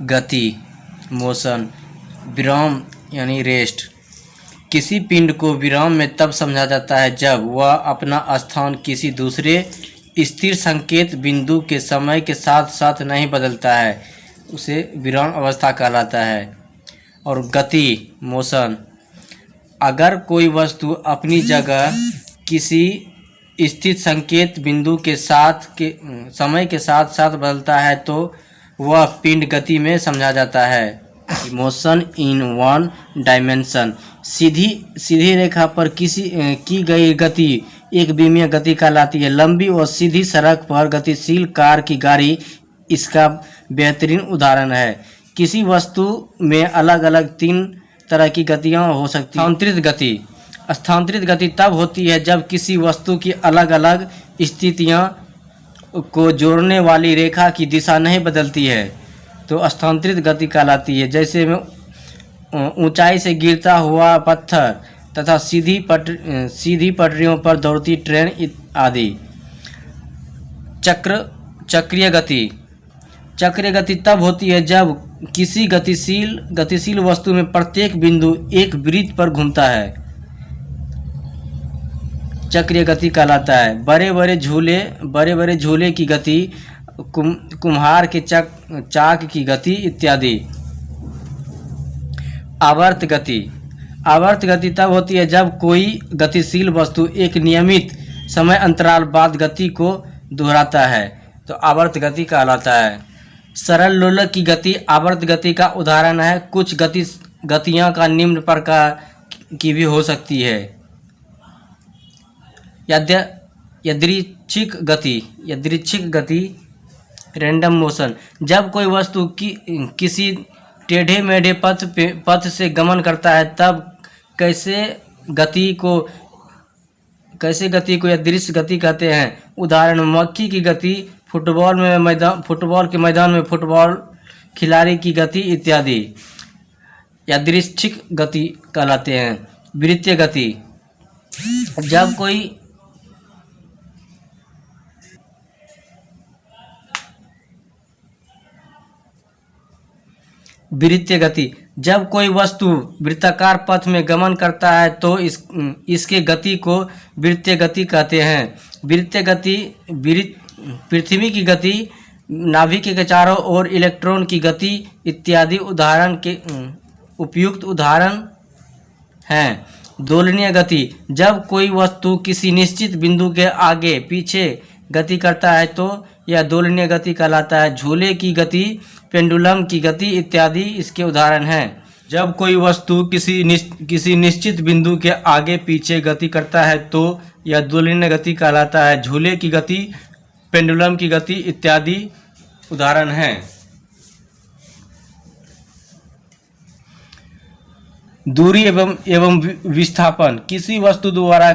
गति मोशन, विराम यानी रेस्ट। किसी पिंड को विराम में तब समझा जाता है जब वह अपना स्थान किसी दूसरे स्थिर संकेत बिंदु के समय के साथ साथ नहीं बदलता है, उसे विराम अवस्था कहलाता है। और गति मोशन, अगर कोई वस्तु अपनी जगह किसी स्थित संकेत बिंदु के समय के साथ साथ बदलता है तो वह पिंड गति में समझा जाता है। मोशन इन वन डायमेंशन, सीधी रेखा पर की गई गति एक विमीय गति कहलाती है। लंबी और सीधी सड़क पर गतिशील कार की गाड़ी इसका बेहतरीन उदाहरण है। किसी वस्तु में अलग अलग 3 तरह की गतियाँ हो सकती हैं। स्थानांतरित गति तब होती है जब किसी वस्तु की अलग अलग स्थितियाँ को जोड़ने वाली रेखा की दिशा नहीं बदलती है तो स्थानांतरित गति कहलाती है। जैसे में ऊंचाई से गिरता हुआ पत्थर तथा सीधी पटरियों पर दौड़ती ट्रेन आदि। चक्रीय गति तब होती है जब किसी गतिशील वस्तु में प्रत्येक बिंदु एक वृत्त पर घूमता है, चक्रीय गति कहलाता है। बड़े बड़े झूले की गति, कुम्हार के चाक की गति इत्यादि। आवर्त गति तब होती है जब कोई गतिशील वस्तु एक नियमित समय अंतराल बाद गति को दोहराता है तो आवर्त गति कहलाता है। सरल लोलक की गति आवर्त गति का उदाहरण है। कुछ गतियां का निम्न प्रकार की भी हो सकती है। यादृच्छिक गति रैंडम मोशन, जब कोई वस्तु किसी टेढ़े मेढ़े पथ से गमन करता है तब कैसे गति को यादृच्छिक गति कहते हैं। उदाहरण मक्खी की गति, फुटबॉल के मैदान में फुटबॉल खिलाड़ी की गति इत्यादि यादृच्छिक गति कहलाते हैं। वृत्तीय गति, जब कोई वस्तु वृत्ताकार पथ में गमन करता है तो इसके गति को वृत्तीय गति कहते हैं। वृत्तीय गति पृथ्वी की गति, नाभिक के चारों ओर इलेक्ट्रॉन की गति इत्यादि उपयुक्त उदाहरण हैं। दोलनीय गति, जब कोई वस्तु किसी निश्चित बिंदु के आगे पीछे गति करता है तो यह दोलनीय गति कहलाता है। झूले की गति, पेंडुलम की गति इत्यादि इसके उदाहरण हैं। जब कोई वस्तु किसी निश्चित बिंदु के आगे पीछे गति करता है तो यह दोलनीय गति कहलाता है। झूले की गति, पेंडुलम की गति इत्यादि उदाहरण हैं। दूरी एवं विस्थापन, किसी वस्तु द्वारा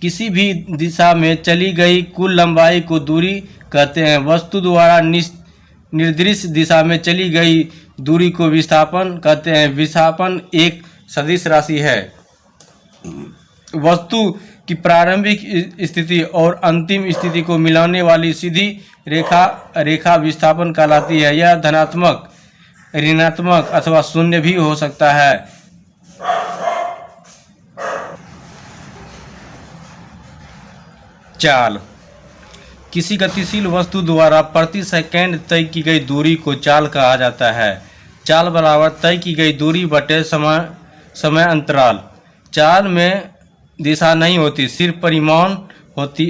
किसी भी दिशा में चली गई कुल लंबाई को दूरी कहते हैं। वस्तु द्वारा निर्दिष्ट दिशा में चली गई दूरी को विस्थापन कहते हैं। विस्थापन एक सदिश राशि है। वस्तु की प्रारंभिक स्थिति और अंतिम स्थिति को मिलाने वाली सीधी रेखा विस्थापन कहलाती है। यह धनात्मक, ऋणात्मक अथवा शून्य भी हो सकता है। चाल, किसी गतिशील वस्तु द्वारा प्रति सेकंड तय की गई दूरी को चाल कहा जाता है। चाल बराबर तय की गई दूरी बटे समय अंतराल। चाल में दिशा नहीं होती, सिर्फ परिमाण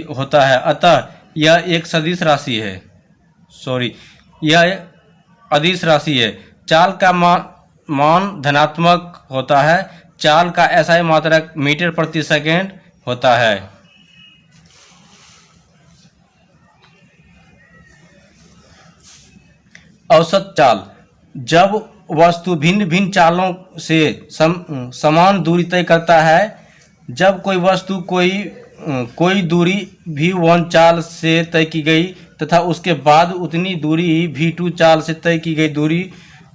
होता है, अतः यह एक सदिश राशि है। यह अदिश राशि है। चाल का मान धनात्मक होता है। चाल का SI मात्रक मीटर प्रति सेकंड होता है। औसत चाल, जब वस्तु भिन्न भिन्न चालों से समान दूरी तय करता है। जब कोई वस्तु कोई दूरी v1 चाल से तय की गई तथा उसके बाद उतनी दूरी v2 चाल से तय की गई दूरी,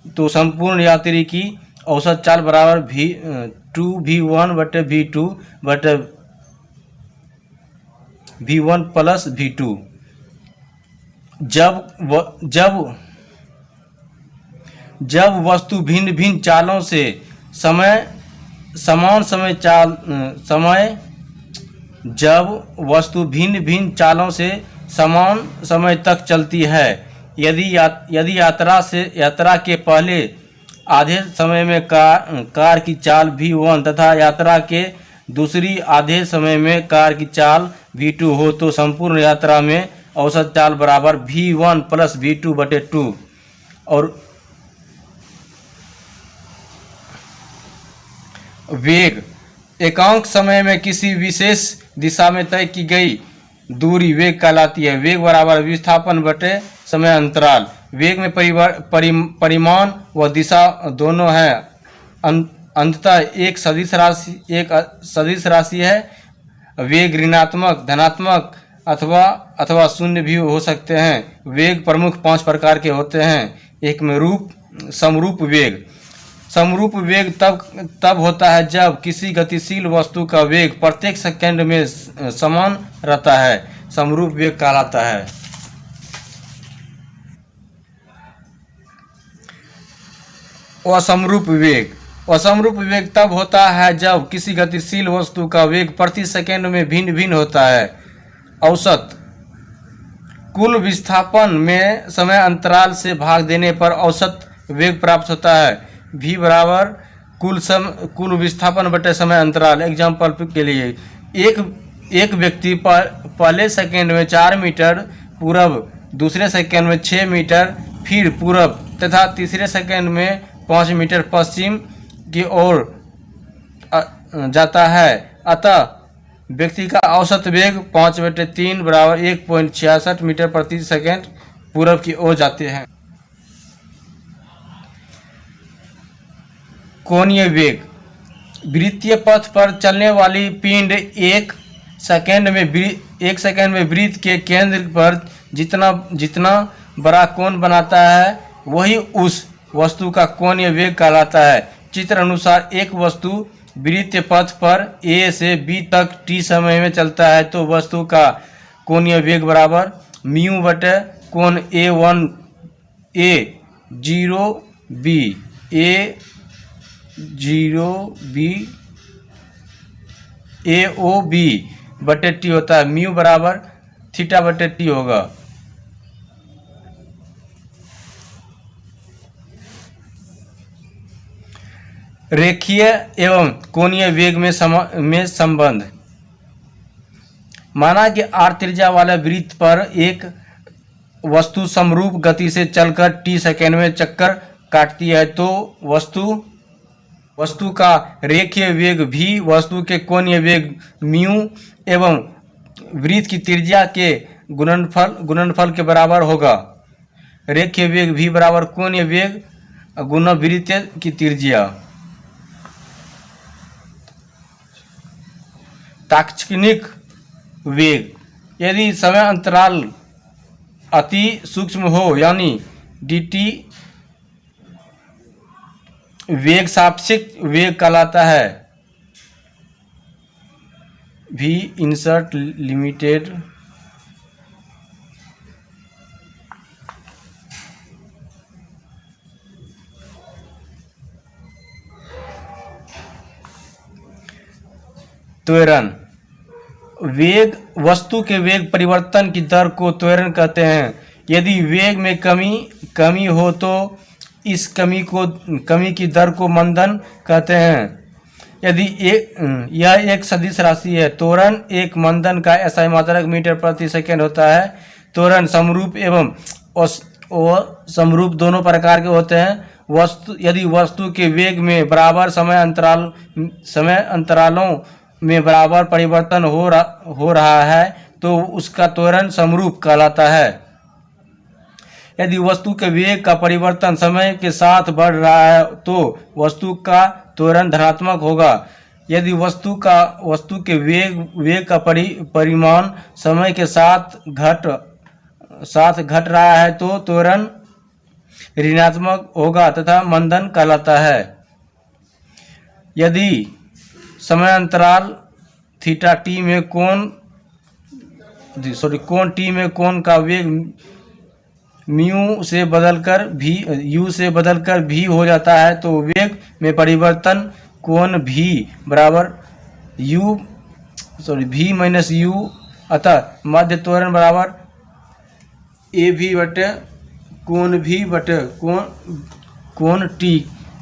तो संपूर्ण यात्री की औसत चाल बराबर 2v1 बटे v2 बटे v1 प्लस v2। जब जब वस्तु भिन्न भिन्न चालों से समान समय तक चलती है। यदि यात्रा के पहले आधे समय में कार की चाल v1 तथा यात्रा के दूसरी आधे समय में कार की चाल v2 हो तो संपूर्ण यात्रा में औसत चाल बराबर v1 प्लस v2/2। और वेग एकांक समय में किसी विशेष दिशा में तय की गई दूरी वेग कहलाती है। वेग बराबर विस्थापन बटे समय अंतराल। वेग में परिमाण व दिशा दोनों हैं। अंततः एक सदिश राशि है। वेग ऋणात्मक, धनात्मक अथवा शून्य भी हो सकते हैं। वेग प्रमुख 5 प्रकार के होते हैं। एक में समरूप वेग। समरूप वेग तब होता है जब किसी गतिशील वस्तु का वेग प्रत्येक सेकंड में समान रहता है, समरूप वेग कहलाता है। असमरूप वेग तब होता है जब किसी गतिशील वस्तु का वेग प्रति सेकंड में भिन्न भिन्न होता है। औसत कुल विस्थापन में समय अंतराल से भाग देने पर औसत वेग प्राप्त होता है। v बराबर कुल विस्थापन बटे समय अंतराल। एग्जाम्पल के लिए एक व्यक्ति पहले सेकंड में 4 मीटर पूरब, दूसरे सेकंड में 6 मीटर फिर पूरब तथा तीसरे सेकंड में 5 मीटर पश्चिम की ओर जाता है। अतः व्यक्ति का औसत वेग 5/3 बराबर 1.66 मीटर प्रति सेकंड पूरब की ओर जाते हैं। कोणीय वेग वृत्तीय पथ पर चलने वाली पिंड एक सेकंड में वृत्त के केंद्र पर जितना बड़ा कोण बनाता है वही उस वस्तु का कोणीय वेग कहलाता है। चित्र अनुसार एक वस्तु वृत्तीय पथ पर A से B तक t समय में चलता है तो वस्तु का कोणीय वेग बराबर म्यू बटे कोण AOB बटे टी होता है। म्यू बराबर थीटा बटे टी होगा। रेखीय एवं कोणीय वेग में संबंध। माना कि r त्रिज्या वाले वृत्त पर एक वस्तु समरूप गति से चलकर t सेकंड में चक्कर काटती है तो वस्तु का रेखीय वेग v वस्तु के कोणीय वेग म्यू एवं वृत्त की त्रिज्या के गुणनफल के बराबर होगा। रेखीय वेग v बराबर कोणीय वेग गुना वृत्त की त्रिज्या। तात्क्षणिक वेग यदि समय अंतराल अति सूक्ष्म हो यानी dt वेग सापेक्षिक वेग कहलाता है। v इंसर्ट लिमिटेड त्वरण वेग वस्तु के वेग परिवर्तन की दर को त्वरण कहते हैं। यदि वेग में कमी हो तो इस कमी की दर को मंदन कहते हैं। यदि यह एक सदिश राशि है। त्वरण एक मंदन का SI मात्रक मीटर प्रति सेकंड होता है। त्वरण समरूप एवं असमरूप दोनों प्रकार के होते हैं। यदि वस्तु के वेग में बराबर समय अंतरालों में बराबर परिवर्तन हो रहा है तो उसका त्वरण समरूप कहलाता है। यदि वस्तु के वेग का परिवर्तन समय के साथ बढ़ रहा है तो वस्तु का त्वरण धनात्मक होगा। यदि वस्तु के वेग का परिमाण समय के साथ घट रहा है तो त्वरण ऋणात्मक होगा तथा मंदन कहलाता है। यदि समय अंतराल थीटा टी में कोण टी में कोण का वेग म्यू से बदलकर भी यू से बदलकर भी हो जाता है तो वेग में परिवर्तन कोण भी बराबर v माइनस यू, अतः मध्य त्वरण बराबर ए भी बटे कोण भी बटे कोण टी।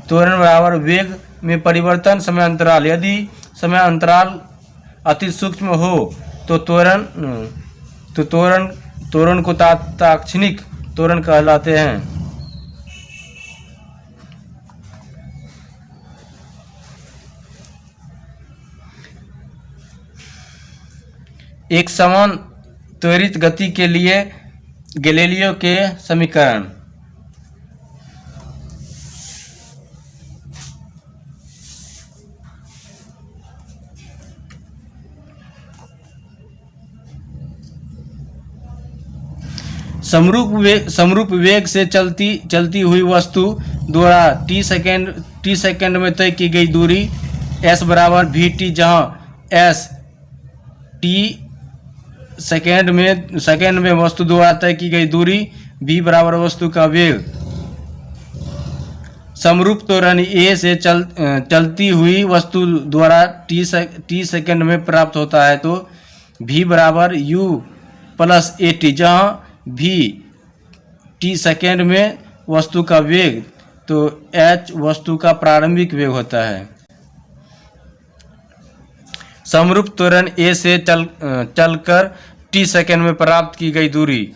त्वरण बराबर वेग में परिवर्तन समय अंतराल। यदि समय अंतराल अति सूक्ष्म हो तो त्वरण को तात्क्षणिक त्वरण कहलाते हैं। एक समान त्वरित गति के लिए गैलीलियो के समीकरण। समरूप वेग से चलती हुई वस्तु द्वारा टी सेकेंड में तय की गई दूरी s बराबर वी टी, जहाँ s टी सेकेंड में वस्तु द्वारा तय की गई दूरी, v बराबर वस्तु का वेग। समरूप त्वरण a से चलती हुई वस्तु द्वारा t सेकेंड में प्राप्त होता है तो v बराबर u प्लस ए टी, जहाँ v टी सेकेंड में वस्तु का वेग तो h वस्तु का प्रारंभिक वेग होता है। समरूप त्वरण a से चलकर t सेकेंड में प्राप्त की गई दूरी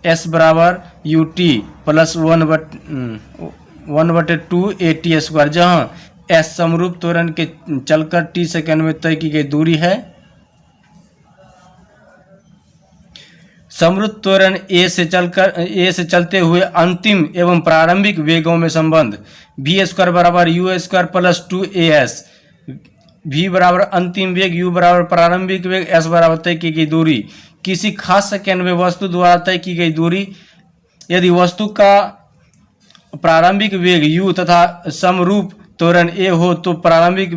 s बराबर U T plus 1/2 A T square, जहाँ s समरूप त्वरण के चलकर t सेकेंड में तय की गई दूरी है। समरूप त्वरण a से चलते हुए अंतिम एवं प्रारंभिक वेगों में संबंध v स्क्वायर बराबर you square plus 2as। v बराबर अंतिम वेग, u बराबर प्रारंभिक वेग, s बराबर तय की गई दूरी। किसी खास सेकेंड में वस्तु द्वारा तय की गई दूरी। यदि वस्तु का प्रारंभिक वेग u तथा समरूप त्वरण a हो तो प्रारंभिक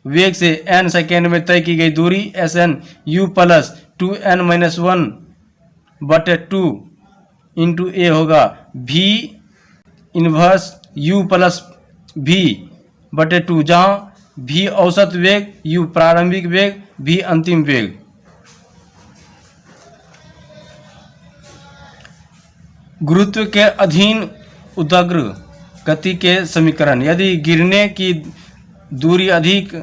वेग से n सेकेंड में तय की गई दूरी sn u plus 2n-1/2 into a होगा। v inverse u plus v/2, जहाँ v औसत वेग, u प्रारंभिक वेग, v अंतिम वेग। गुरुत्व के अधीन उदग्र गति के समीकरण। यदि गिरने की दूरी अधिक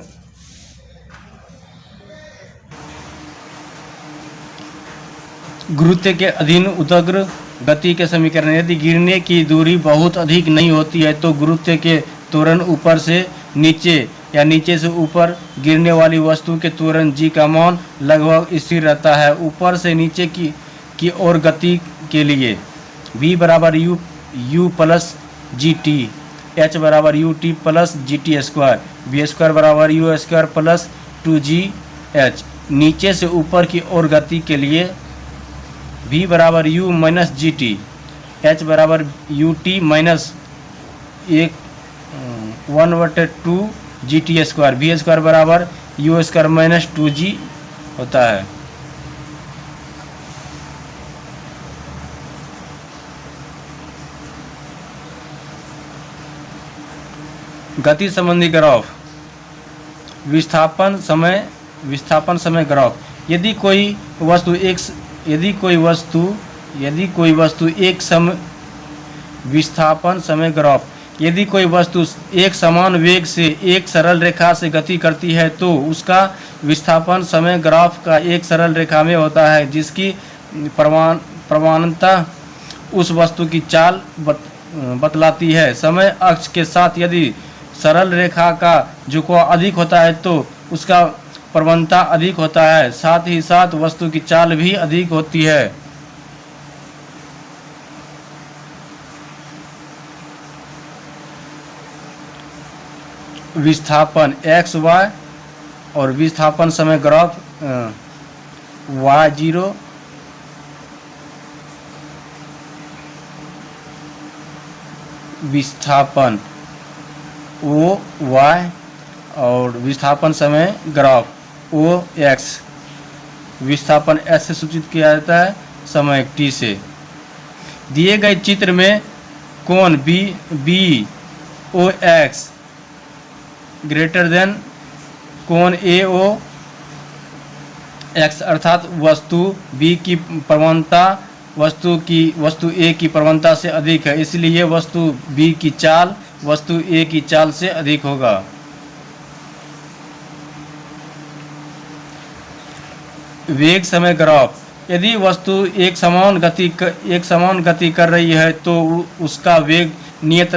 गुरुत्व के अधीन उदग्र गति के समीकरण। यदि गिरने की दूरी बहुत अधिक नहीं होती है तो गुरुत्व के त्वरण ऊपर से नीचे या नीचे से ऊपर गिरने वाली वस्तु के त्वरण g का मान लगभग स्थिर रहता है। ऊपर से नीचे की ओर गति के लिए v बराबर u plus G T, h बराबर U T plus G T square, v square बराबर u स्क्वायर प्लस 2gh। नीचे से ऊपर की ओर गति के लिए v बराबर u minus G T, h बराबर U T minus 1/2 G T square, v square बराबर u स्क्वायर माइनस 2g होता है। गति संबंधी ग्राफ। विस्थापन समय ग्राफ। यदि कोई वस्तु विस्थापन समय ग्राफ। यदि कोई वस्तु एक समान वेग से एक सरल रेखा से गति करती है तो उसका विस्थापन समय ग्राफ का एक सरल रेखा में होता है, जिसकी प्रमाणता उस वस्तु की चाल बतलाती है। समय अक्ष के साथ यदि सरल रेखा का झुकाव अधिक होता है तो उसका प्रवणता अधिक होता है, साथ ही साथ वस्तु की चाल भी अधिक होती है। विस्थापन एक्स वाई और विस्थापन समय ग्राफ y0 विस्थापन ओ वाई और विस्थापन समय ग्राफ ओ एक्स। विस्थापन एस से सूचित किया जाता है समय टी से। दिए गए चित्र में कोण B O X greater than कोण ए ओ एक्स, अर्थात वस्तु बी की प्रवणता वस्तु ए की प्रवणता से अधिक है, इसलिए वस्तु बी की चाल वस्तु ए की चाल से अधिक होगा। वेग समय ग्राफ। यदि वस्तु एक समान गति कर रही है तो उसका वेग नियत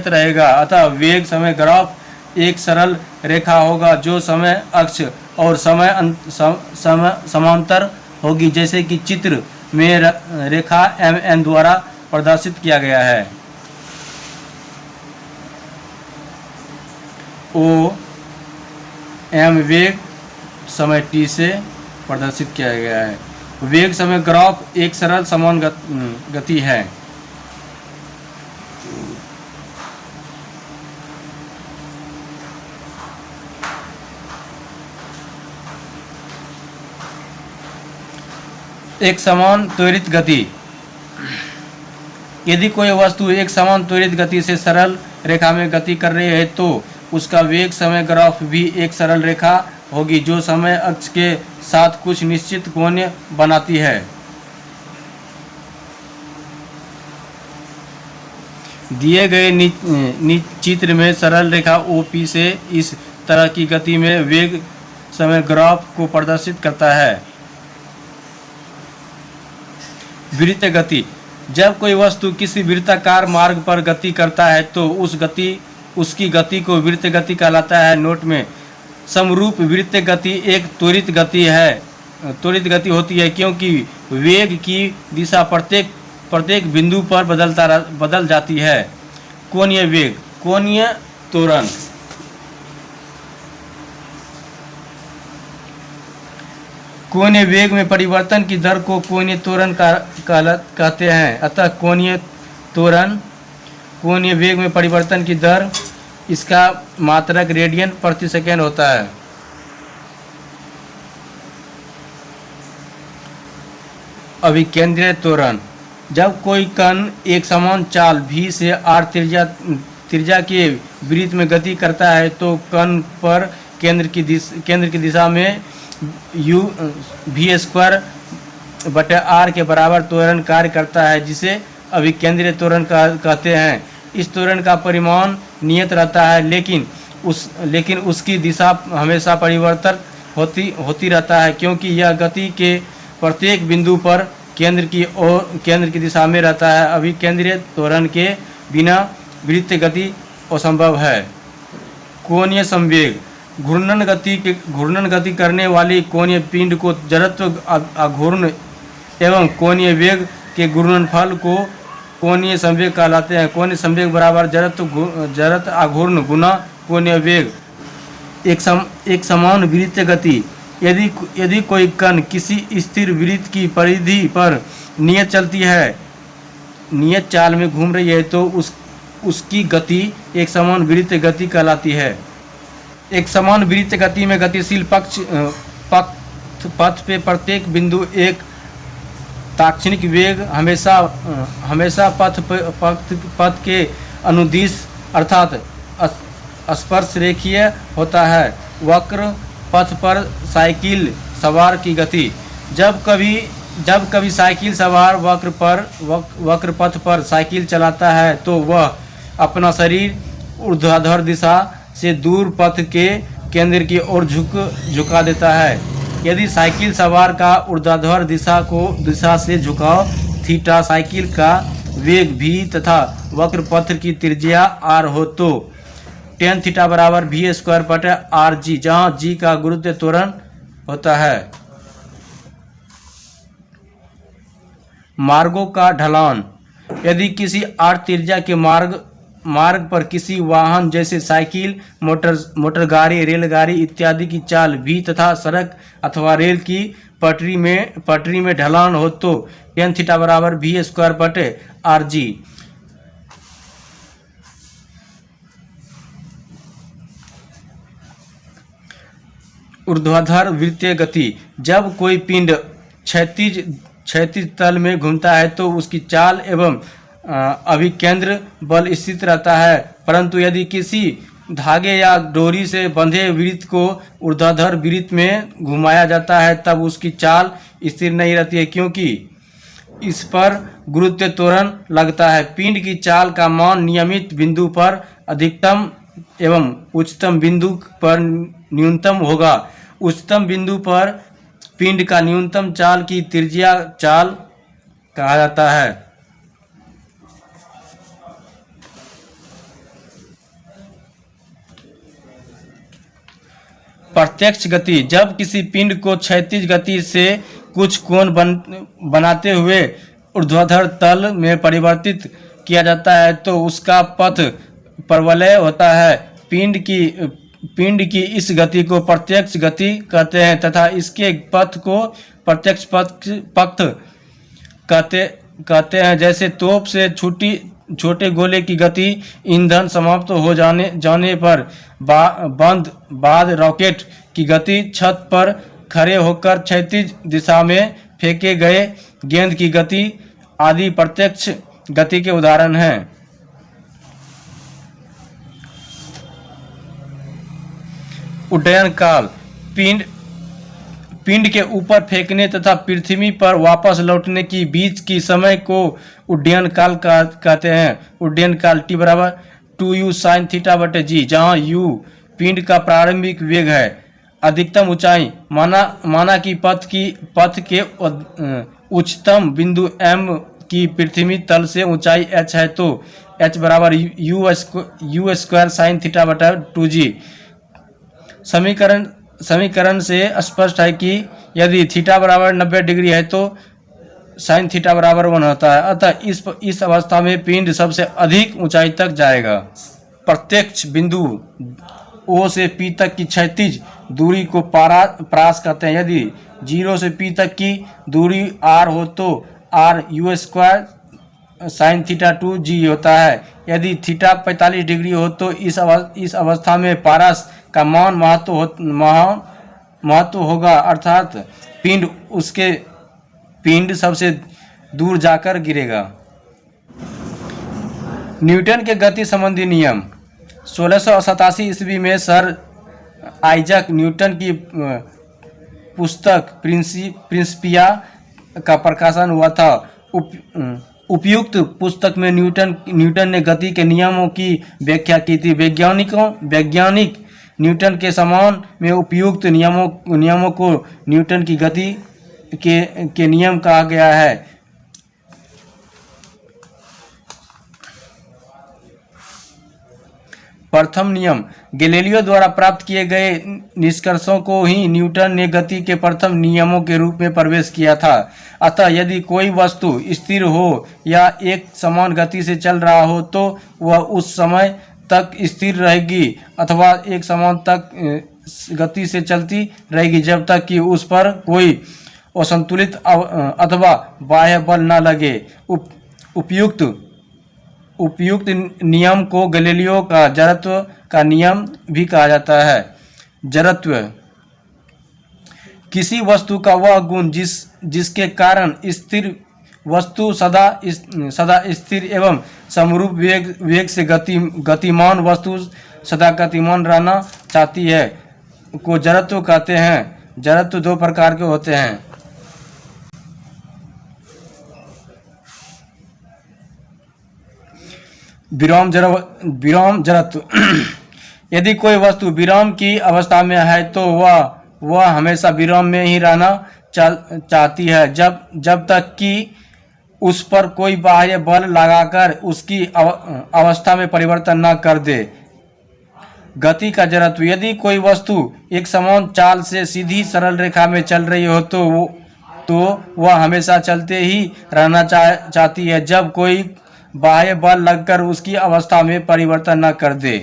रहेगा, अतः वेग समय ग्राफ एक सरल रेखा होगा जो समय अक्ष और समांतर होगी, जैसे कि चित्र में रेखा MN द्वारा प्रदर्शित किया गया है। O M वेग समय t से प्रदर्शित किया गया है। वेग समय ग्राफ एक सरल समान गति है। एक समान त्वरित गति। यदि कोई वस्तु एक समान त्वरित गति से सरल रेखा में गति कर रही है तो उसका वेग समय ग्राफ भी एक सरल रेखा होगी जो समय अक्ष के साथ कुछ निश्चित कोण बनाती है। दिए गए चित्र में सरल रेखा OP से इस तरह की गति में वेग समय ग्राफ को प्रदर्शित करता है। वृत्त गति। जब कोई वस्तु किसी वृत्ताकार मार्ग पर गति करता है तो उसकी गति को वृत्त गति कहलाता है। नोट में समरूप वृत्त गति एक त्वरित गति होती है क्योंकि वेग की दिशा प्रत्येक बिंदु पर बदल जाती है। कोणीय वेग, कोणीय त्वरण। कोणीय वेग में परिवर्तन की दर को कोणीय त्वरण कहते हैं। अतः कोणीय त्वरण कोणीय वेग में परिवर्तन की दर, इसका मात्रक रेडियन प्रति सेकेंड होता है। अभिकेंद्रित त्वरण। जब कोई कण एक समान चाल v से r त्रिज्या के वृत्त में गति करता है तो कण पर केंद्र की दिशा में v²/r के बराबर त्वरण कार्य करता है, जिसे अभिकेंद्रित त्वरण कहते हैं। इस त्वरण का परिमाण नियत रहता है लेकिन उसकी दिशा हमेशा परिवर्तन होती रहता है क्योंकि यह गति के प्रत्येक बिंदु पर केंद्र की दिशा में रहता है। अभिकेंद्रित त्वरण के बिना वृत्त गति असंभव है। कोणीय संवेग। घूर्णन गति करने वाली कोणीय पिंड को जड़त्व आघूर्ण एवं कोणीय वेग के गुणनफल को कोणीय संवेग कहलाते हैं। कोणीय संवेग बराबर जड़त्व आघूर्ण गुना कोणीय वेग। एक समान वृत्त गति। यदि कोई कण किसी स्थिर वृत्त की परिधि पर नियत चाल में घूम रही है तो उसकी गति एक समान वृत्त गति कहलाती है। एक समान वृत्त गति में गतिशील पथ पे प्रत्येक बिंदु एक ताक्षणिक वेग हमेशा पथ के अनुदिश अर्थात स्पर्श रेखीय होता है। वक्र पथ पर साइकिल सवार की गति। जब कभी साइकिल सवार वक्र पथ पर साइकिल चलाता है तो वह अपना शरीर ऊर्ध्वाधर दिशा से दूर पथ के केंद्र की ओर झुका देता है। यदि साइकिल सवार का ऊर्ध्वाधर दिशा से झुकाव थीटा, साइकिल का वेग v तथा वक्र पथ की त्रिज्या r हो तो tan थीटा बराबर v²/rg, जहाँ g का गुरुत्व त्वरण होता है। मार्गों का ढलान। यदि किसी r त्रिज्या के मार्ग पर किसी वाहन जैसे साइकिल, मोटर गाड़ी, रेलगाड़ी इत्यादि की चाल v तथा सड़क अथवा रेल की पटरी में ढलान हो तो tan थीटा बराबर v²/rg। ऊर्ध्वाधर वृत्तीय गति। जब कोई पिंड क्षैतिज क्षैतिज तल में घूमता है तो उसकी चाल एवं अभिकेंद्र बल स्थित रहता है, परंतु यदि किसी धागे या डोरी से बंधे वृत्त को ऊर्ध्वाधर वृत्त में घुमाया जाता है तब उसकी चाल स्थिर नहीं रहती है, क्योंकि इस पर गुरुत्व त्वरण लगता है। पिंड की चाल का मान नियमित बिंदु पर अधिकतम एवं उच्चतम बिंदु पर न्यूनतम होगा। उच्चतम बिंदु पर पिंड का न्यूनतम चाल की त्रिज्या चाल कहा जाता है। प्रत्यक्ष गति, जब किसी पिंड को क्षैतिज गति से कुछ कोण बनाते हुए ऊर्ध्वाधर तल में परिवर्तित किया जाता है तो उसका पथ परवलय होता है। पिंड की इस गति को प्रत्यक्ष गति कहते हैं तथा इसके पथ को प्रत्यक्ष पथ कहते हैं। जैसे तोप से छोटे गोले की गति ईंधन समाप्त हो जाने पर बाद रॉकेट की गति छत पर खड़े होकर क्षैतिज दिशा में फेंके गए गेंद की गति आदि प्रत्यक्ष गति के उदाहरण हैं। उड्डयन काल, पिंड के ऊपर फेंकने तथा पृथ्वी पर वापस लौटने की बीच की समय को उड्डयन काल कहते हैं। उड्डयन काल T बराबर 2u sin θ/g, जहाँ u पिंड का प्रारंभिक वेग है। अधिकतम ऊंचाई, माना कि पथ के उच्चतम बिंदु M की पृथ्वी तल से ऊंचाई h है तो h बराबर u स्क्वायर sin θ/2g। समीकरण से स्पष्ट है कि यदि थीटा बराबर 90 डिग्री है तो साइन थीटा बराबर 1 होता है। अतः इस अवस्था में पिंड सबसे अधिक ऊंचाई तक जाएगा। प्रत्यक्ष बिंदु O से P तक की क्षैतिज दूरी को परास कहते हैं। यदि 0 से P तक की दूरी r हो तो r u square sine θ/2g होता है। यदि थीटा 45 डिग्री हो तो इस अवस्था में पारस का मान महत्व होगा, अर्थात पिंड सबसे दूर जाकर गिरेगा। न्यूटन के गति संबंधी नियम। 1687 ईस्वी में सर आइजैक न्यूटन की पुस्तक प्रिंसिपिया का प्रकाशन हुआ था। उपयुक्त पुस्तक में न्यूटन ने गति के नियमों की व्याख्या की थी। वैज्ञानिक न्यूटन के समान में उपयुक्त नियमों को न्यूटन की गति के नियम कहा गया है। प्रथम नियम, गैलीलियो द्वारा प्राप्त किए गए निष्कर्षों को ही न्यूटन ने गति के प्रथम नियमों के रूप में प्रवेश किया था। अतः यदि कोई वस्तु स्थिर हो या एक समान गति से चल रहा हो तो वह उस समय तक स्थिर रहेगी अथवा एक समान तक गति से चलती रहेगी जब तक कि उस पर कोई असंतुलित अथवा बाह्य बल न लगे। उपयुक्त नियम को गैलीलियो का जड़त्व का नियम भी कहा जाता है। जड़त्व, किसी वस्तु का वह गुण जिसके कारण स्थिर वस्तु सदा स्थिर एवं समरूप वेग से गतिमान वस्तु सदा गतिमान रहना चाहती है को जड़त्व कहते हैं। जड़त्व दो प्रकार के होते हैं। विराम जड़त्व यदि कोई वस्तु विराम की अवस्था में है तो वह हमेशा विराम में ही रहना चाहती है जब तक कि उस पर कोई बाह्य बल लगाकर उसकी अवस्था में परिवर्तन न कर दे। गति का जड़त्व, यदि कोई वस्तु एक समान चाल से सीधी सरल रेखा में चल रही हो तो वह हमेशा चलते ही रहना चाहती है जब कोई बाह्य बल लगकर उसकी अवस्था में परिवर्तन न कर दे।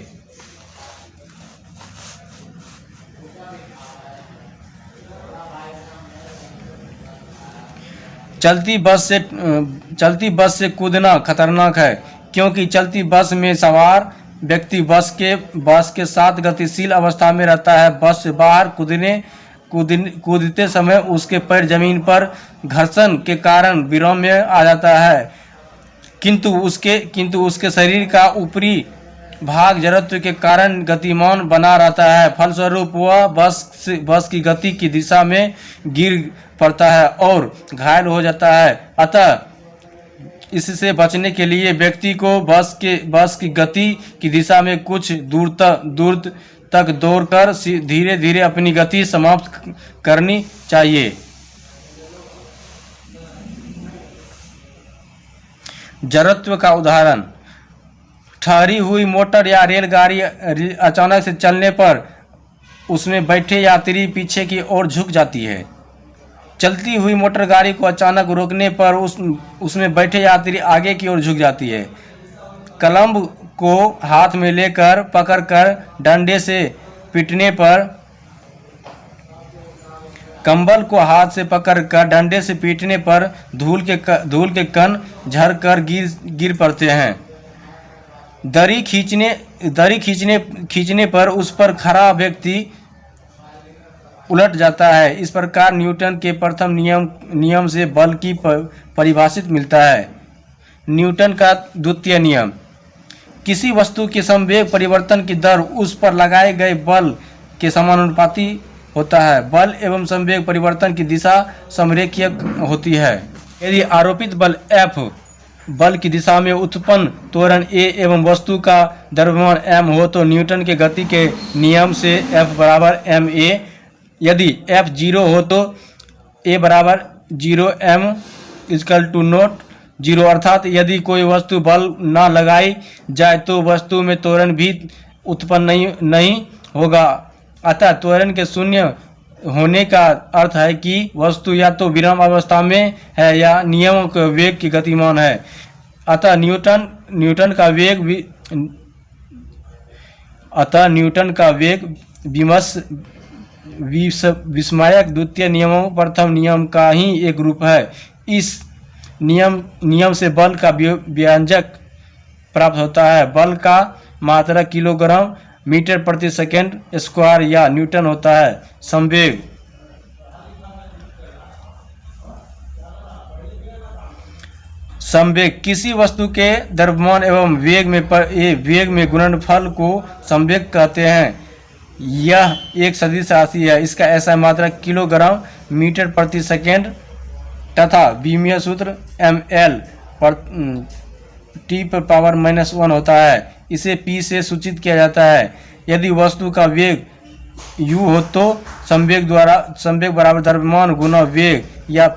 चलती बस से कूदना खतरनाक है क्योंकि चलती बस में सवार व्यक्ति बस के साथ गतिशील अवस्था में रहता है। बस से बाहर कूदते समय उसके पैर जमीन पर घर्षण के कारण विराम में आ जाता है, किंतु उसके शरीर का ऊपरी भाग जड़त्व के कारण गतिमान बना रहता है। फलस्वरूप वह बस की गति की दिशा में गिर पड़ता है और घायल हो जाता है। अतः इससे बचने के लिए व्यक्ति को बस की गति की दिशा में कुछ दूर तक दौड़कर धीरे धीरे अपनी गति समाप्त करनी चाहिए। जड़त्व का उदाहरण, ठहरी हुई मोटर या रेलगाड़ी अचानक से चलने पर उसमें बैठे यात्री पीछे की ओर झुक जाती है। चलती हुई मोटर गाड़ी को अचानक रोकने पर उसमें बैठे यात्री आगे की ओर झुक जाती है। कलम को हाथ में लेकर पकड़कर डंडे से पीटने पर कंबल को हाथ से पकड़कर डंडे से पीटने पर धूल के कण झड़कर गिर पड़ते हैं। दरी खींचने पर उस पर खड़ा व्यक्ति उलट जाता है। इस प्रकार न्यूटन के प्रथम नियम से बल की परिभाषित मिलता है। न्यूटन का द्वितीय नियम, किसी वस्तु के संवेग परिवर्तन की दर उस पर लगाए गए बल के समानुपाती होता है। बल एवं संवेग परिवर्तन की दिशा समरेखीय होती है। यदि आरोपित बल F बल की दिशा में उत्पन्न त्वरण A एवं वस्तु का द्रव्यमान m हो तो न्यूटन के गति के नियम से F बराबर ma। यदि F 0 हो तो A बराबर 0 m इक्वल टू नॉट 0, अर्थात यदि कोई वस्तु बल न लगाई जाए तो वस्तु में त्वरण भी उत्पन्न नहीं होगा। अतः त्वरण के शून्य होने का अर्थ है कि वस्तु या तो विराम अवस्था में है या नियमों के वेग की गतिमान है। अतः न्यूटन का वेग विस्मायक द्वितीय नियमों प्रथम नियम का ही एक रूप है। इस नियम से बल का व्यंजक प्राप्त होता है। बल का मात्रक किलोग्राम मीटर प्रति सेकंड स्क्वायर या न्यूटन होता है। संवेग किसी वस्तु के द्रव्यमान एवं वेग में गुणनफल को संवेग कहते हैं। यह एक सदिश राशि है। इसका ऐसा मात्रक किलोग्राम मीटर प्रति सेकंड तथा विमीय सूत्र ml पर t पर पावर -1 होता है। इसे p से सूचित किया जाता है। यदि वस्तु का वेग u हो तो संवेग बराबर द्रव्यमान गुना वेग या